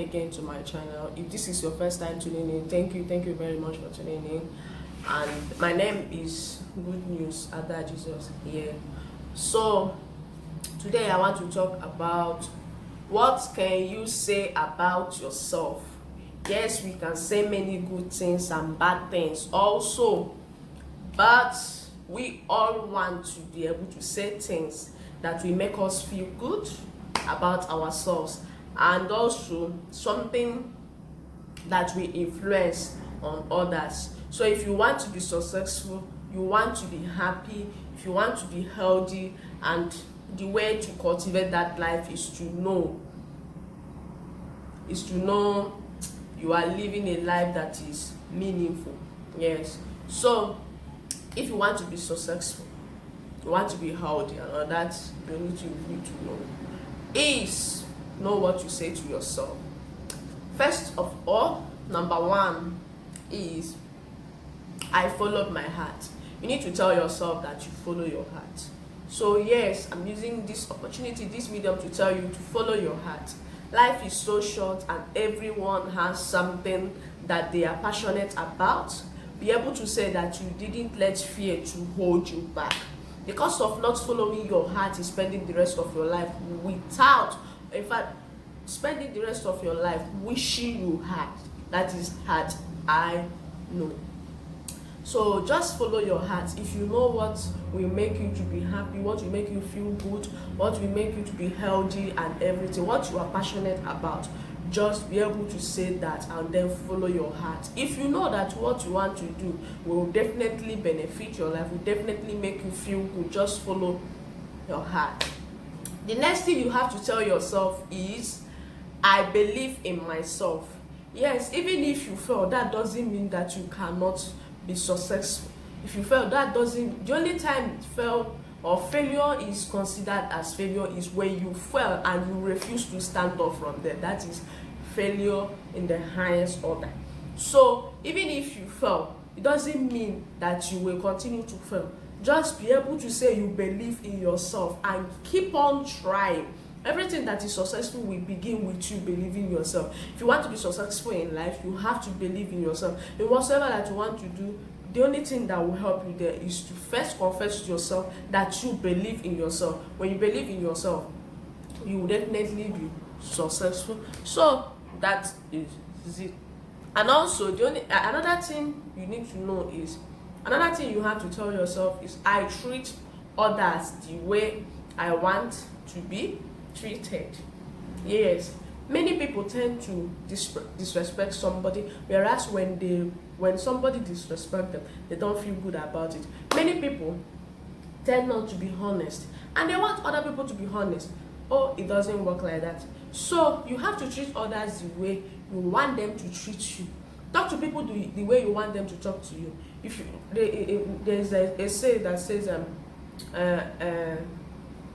again to my channel. If this is your first time tuning in, thank you very much for tuning in. And my name is Good News Adajesus here. So today I want to talk about what can you say about yourself. Yes, we can say many good things and bad things also, but we all want to be able to say things that will make us feel good about ourselves, and also something that will influence on others. So if you want to be successful, you want to be happy, if you want to be healthy, and the way to cultivate that life is to know you are living a life that is meaningful. Yes. So if you want to be successful, you want to be healthy, and all that, you need to know is know what you say to yourself. First of all, number one is I followed my heart. You need to tell yourself that you follow your heart. So yes, I'm using this opportunity, this medium, to tell you to follow your heart. Life is so short and everyone has something that they are passionate about. Be able to say that you didn't let fear to hold you back. The cost of not following your heart is spending the rest of your life spending the rest of your life wishing you had. That is hard, I know. So just follow your heart. If you know what will make you to be happy, what will make you feel good, what will make you to be healthy and everything, what you are passionate about, just be able to say that and then follow your heart. If you know that what you want to do will definitely benefit your life, will definitely make you feel good, just follow your heart. The next thing you have to tell yourself is, I believe in myself. Yes, even if you fail, that doesn't mean that you cannot be successful. If you fail, that doesn't, the only time failure is considered as failure is when you fail and you refuse to stand up from there. That is failure in the highest order. So even if you fail, it doesn't mean that you will continue to fail. Just be able to say you believe in yourself and keep on trying. Everything that is successful will begin with you believing in yourself. If you want to be successful in life, you have to believe in yourself. In whatever that you want to do, the only thing that will help you there is to first confess to yourself that you believe in yourself. When you believe in yourself, you will definitely be successful. So that is it. And also, another thing you need to know is, another thing you have to tell yourself is, I treat others the way I want to be treated. Yes, many people tend to disrespect somebody, whereas when somebody disrespects them, they don't feel good about it. Many people tend not to be honest, and they want other people to be honest. Oh, it doesn't work like that. So you have to treat others the way you want them to treat you. Talk to people the way you want them to talk to you. If there's a say that says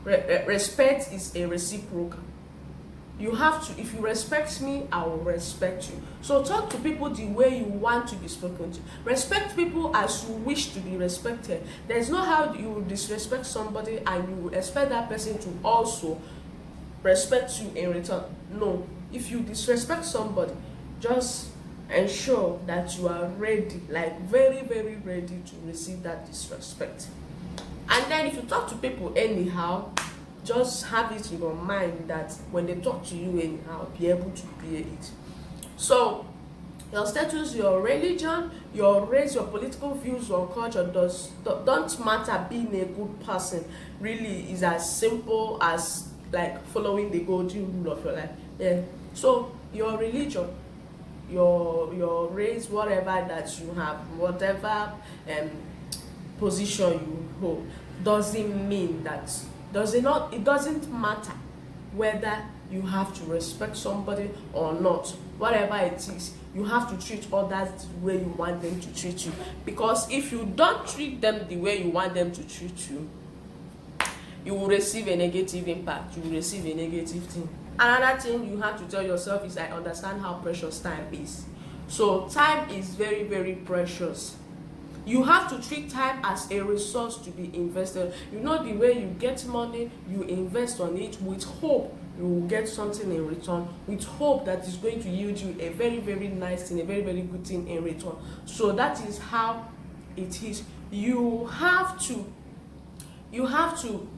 respect is a reciprocal. You have to, if you respect me, I will respect you. So talk to people the way you want to be spoken to. Respect people as you wish to be respected. There's no how you will disrespect somebody and you will expect that person to also respect you in return. No. If you disrespect somebody, just ensure that you are ready, like very, very ready to receive that disrespect. And then if you talk to people anyhow, just have it in your mind that when they talk to you anyhow, be able to bear it. So your status, your religion, your race, your political views, your culture don't matter. Being a good person really is as simple as like following the golden rule of your life. Yeah. So your religion, your race, whatever that you have, whatever position you hold, doesn't mean that it doesn't matter whether you have to respect somebody or not. Whatever it is, you have to treat others the way you want them to treat you, because if you don't treat them the way you want them to treat you, you will receive a negative impact, you will receive a negative thing. Another thing you have to tell yourself is, I understand how precious time is. So time is very, very precious. You have to treat time as a resource to be invested. You know, the way you get money, you invest on it with hope you will get something in return, with hope that is going to yield you a very, very nice thing, a very, very good thing in return. So that is how it is. You have to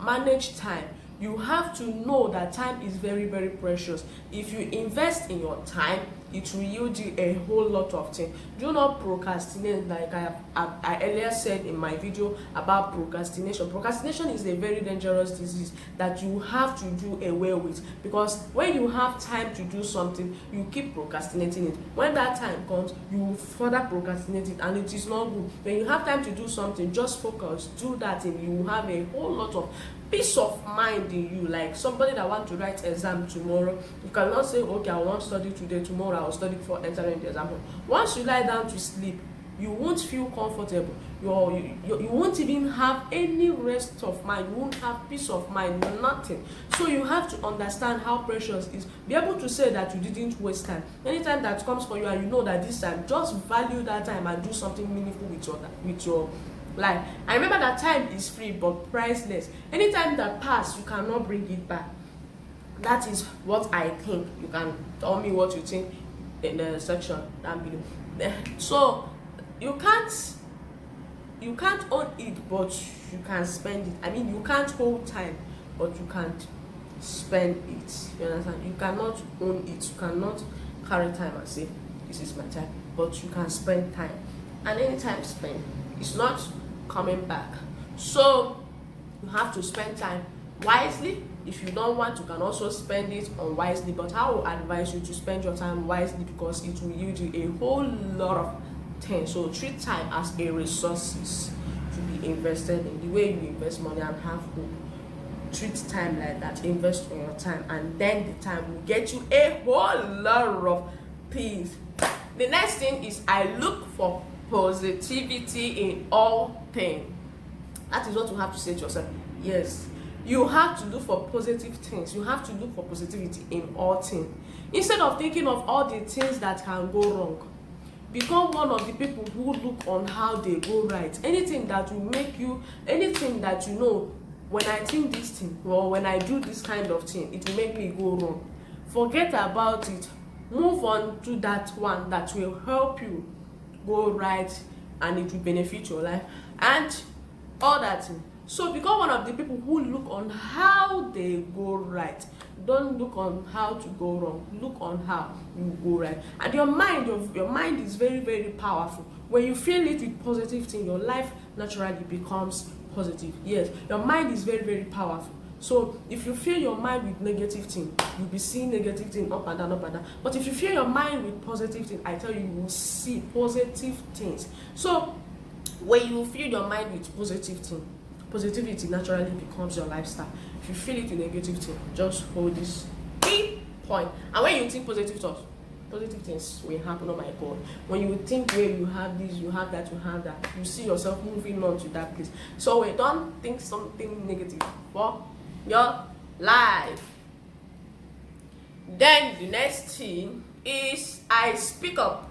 manage time. You have to know that time is very, very precious. If you invest in your time, it will yield you a whole lot of things. Do not procrastinate, like I earlier said in my video about procrastination. Procrastination is a very dangerous disease that you have to do away with, because when you have time to do something, you keep procrastinating it. When that time comes, you further procrastinate it, and it is not good. When you have time to do something, just focus, do that, and you will have a whole lot of peace of mind in you. Like somebody that want to write exam tomorrow, you cannot say, okay, I won't study today, tomorrow I will study before entering the exam. Once you lie down to sleep, you won't feel comfortable. You won't even have any rest of mind. You won't have peace of mind, nothing. So you have to understand how precious it is. Be able to say that you didn't waste time. Anytime that comes for you and you know that this time, just value that time and do something meaningful with your life. I remember that time is free but priceless. Anytime that pass, you cannot bring it back. That is what I think. You can tell me what you think in the section down below. So you can't own it, but you can spend it. I mean, you can't hold time, but you can't spend it. You understand? You cannot own it. You cannot carry time and say, this is my time, but you can spend time. And any time spent, it's not coming back. So you have to spend time wisely. If you don't want, you can also spend it unwisely, but I will advise you to spend your time wisely, because it will yield you a whole lot of things. So treat time as a resource to be invested in, the way you invest money and have hope. Treat time like that. Invest in your time, and then the time will get you a whole lot of peace. The next thing is, I look for positivity in all things. That is what you have to say to yourself. Yes, you have to look for positive things. You have to look for positivity in all things. Instead of thinking of all the things that can go wrong, become one of the people who look on how they go right. Anything that will make you, anything that you know, when I think this thing, or when I do this kind of thing, it will make me go wrong. Forget about it. Move on to that one that will help you go right, and it will benefit your life and all that thing. So become one of the people who look on how they go right. Don't look on how to go wrong. Look on how you go right. And your mind is very, very powerful. When you feel it with positive thing, your life naturally becomes positive. Yes, your mind is very, very powerful. So if you fill your mind with negative thing, you'll be seeing negative thing up and down, up and down. But if you fill your mind with positive thing, I tell you, you will see positive things. So when you fill your mind with positive thing, positivity naturally becomes your lifestyle. If you feel it with negative thing, just hold this key point. And when you think positive thoughts, positive things will happen. Oh my God. When you think where you have this, you have that, you have that, you see yourself moving on to that place. So we don't think something negative for your life. Then the next thing is, I speak up.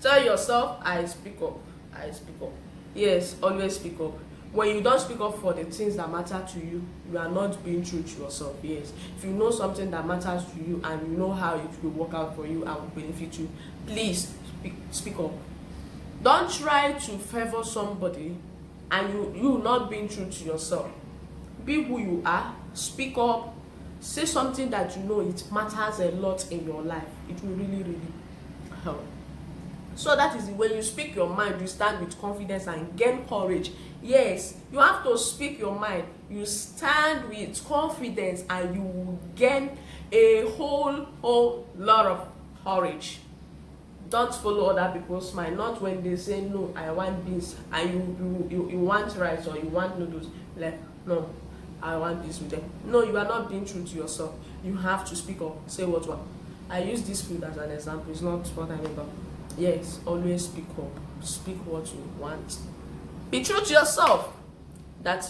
Tell yourself, I speak up. I speak up. Yes, always speak up. When you don't speak up for the things that matter to you, you are not being true to yourself. Yes, if you know something that matters to you and you know how it will work out for you and will benefit you, please speak up. Don't try to favor somebody and you not being true to yourself. Be who you are. Speak up. Say something that you know it matters a lot in your life. It will really, really help. So that is when you speak your mind, you stand with confidence and gain courage. Yes, you have to speak your mind. You stand with confidence and you will gain a whole lot of courage. Don't follow other people's mind. Not when they say, no, I want this, and you want rice or you want noodles. Like, no, I want this with them. No, you are not being true to yourself. You have to speak up. Say what one. I use this food as an example. It's not what I remember. Yes, always speak up. Speak what you want. Be true to yourself. That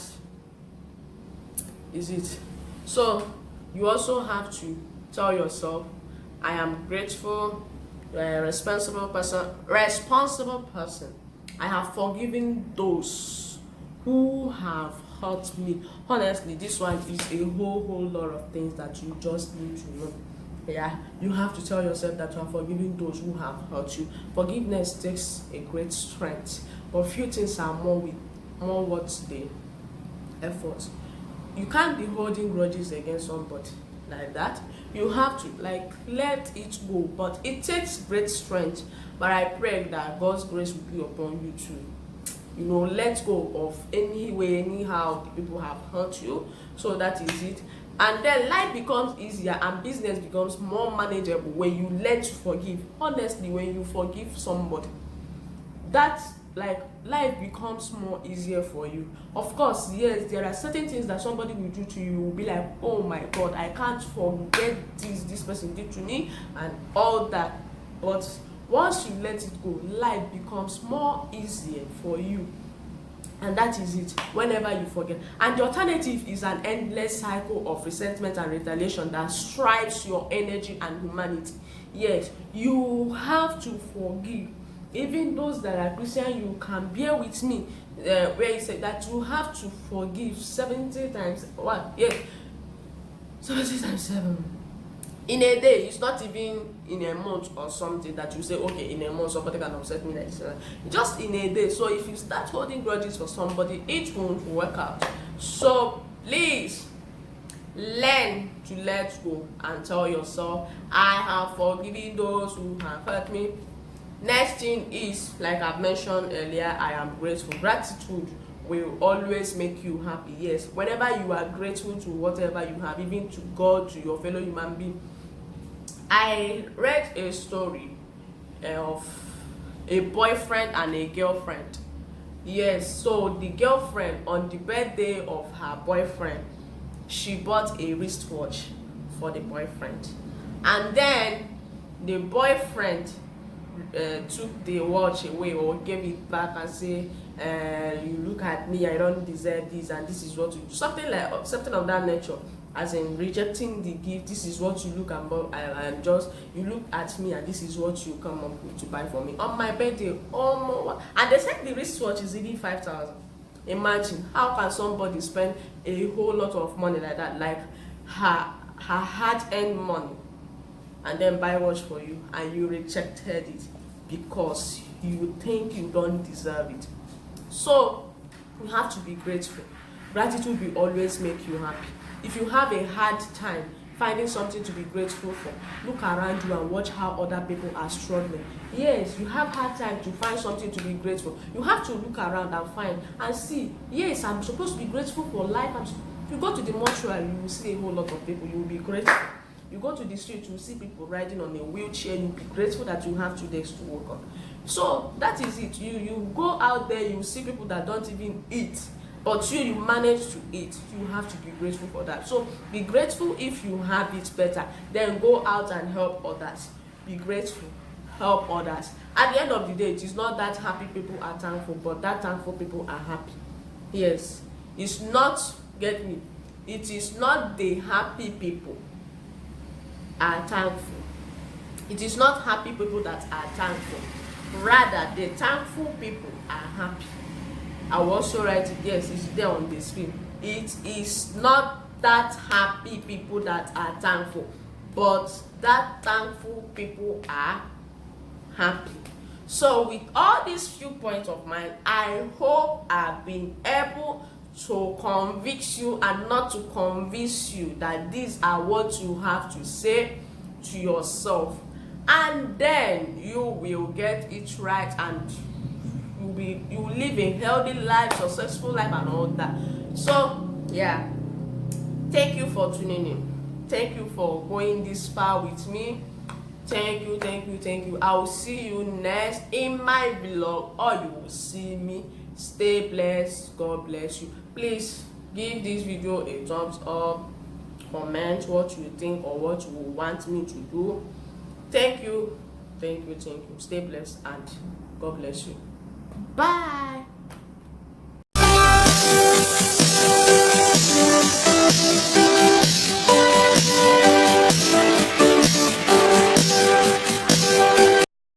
is it. So you also have to tell yourself, I am grateful. You're a responsible person. I have forgiven those who have hurt me. Honestly, this one is a whole lot of things that you just need to know. Yeah, you have to tell yourself that you are forgiving those who have hurt you. Forgiveness takes a great strength, but few things are more worth the effort. You can't be holding grudges against somebody like that. You have to like let it go, but it takes great strength. But I pray that God's grace will be upon you to let go of any way, anyhow the people have hurt you. So that is it. And then life becomes easier and business becomes more manageable when you learn to forgive. Honestly, when you forgive somebody, that's like life becomes more easier for you. Of course, yes, there are certain things that somebody will do to you. You will be like, oh my God, I can't forget this person did to me and all that. But once you let it go, life becomes more easier for you. And that is it, whenever you forget. And the alternative is an endless cycle of resentment and retaliation that strips your energy and humanity. Yes, you have to forgive. Even those that are Christian, you can bear with me, where he said that you have to forgive 70 times. What? Yes, 70 times 7. In a day. It's not even in a month or something that you say, okay, in a month somebody can upset me like this. Just in a day. So if you start holding grudges for somebody, it won't work out. So please learn to let go and tell yourself, I have forgiven those who have hurt me. Next thing is, like I've mentioned earlier, I am grateful. Gratitude will always make you happy. Yes, whenever you are grateful to whatever you have, even to God, to your fellow human being. I read a story of a boyfriend and a girlfriend. Yes, so the girlfriend, on the birthday of her boyfriend, she bought a wristwatch for the boyfriend, and then the boyfriend took the watch away or gave it back and say, you look at me, I don't deserve this, and this is what you do. Something of that nature, as in rejecting the gift. This is what you look about, and just you look at me and this is what you come up with to buy for me on my birthday. And they said the wristwatch is even 5,000. Imagine, how can somebody spend a whole lot of money like that, like her hard-earned money, and then buy watch for you, and you rejected it because you think you don't deserve it. So you have to be grateful. Gratitude will always make you happy. If you have a hard time finding something to be grateful for, look around you and watch how other people are struggling. Yes, you have hard time to find something to be grateful. You have to look around and find and see, yes, I'm supposed to be grateful for life. If you go to the mortuary, you will see a whole lot of people. You will be grateful. You go to the street, you will see people riding on a wheelchair. You'll be grateful that you have 2 days to work on. So that is it. You go out there, you see people that don't even eat, but you manage to eat. You have to be grateful for that. So be grateful if you have it better. Then go out and help others. Be grateful, help others. At the end of the day, it is not that happy people are thankful, but that thankful people are happy. Yes, it's not, get me, it is not the happy people are thankful. It is not happy people that are thankful. Rather, the thankful people are happy. I will also write it. Yes, it's there on the screen. It is not that happy people that are thankful, but that thankful people are happy. So with all these few points of mine, I hope I've been able to convince you and not to convince you that these are what you have to say to yourself, and then you will get it right, and you will live a healthy life, successful life, and all that. So yeah, thank you for tuning in. Thank you for going this far with me. Thank you. I will see you next in my vlog, or you will see me. Stay blessed. God bless you. Please give this video a thumbs up, comment what you think or what you want me to do. Thank you. Stay blessed and God bless you. Bye.